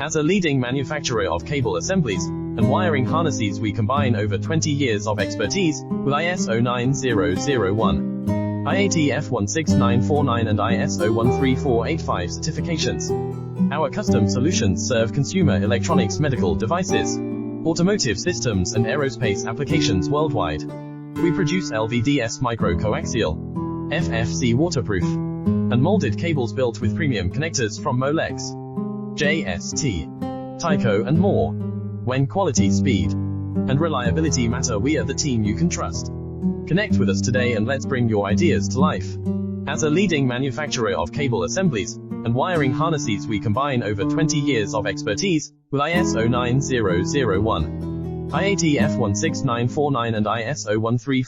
As a leading manufacturer of cable assemblies and wiring harnesses, we combine over 20 years of expertise with ISO 9001, IATF 16949 and ISO 13485 certifications. Our custom solutions serve consumer electronics, medical devices, automotive systems and aerospace applications worldwide. We produce LVDS micro-coaxial, FFC waterproof, and molded cables built with premium connectors from Molex, JST, Tyco and more. When quality, speed, and reliability matter, we are the team you can trust. Connect with us today and let's bring your ideas to life. As a leading manufacturer of cable assemblies and wiring harnesses, we combine over 20 years of expertise with ISO 9001, IATF 16949 and ISO 13485.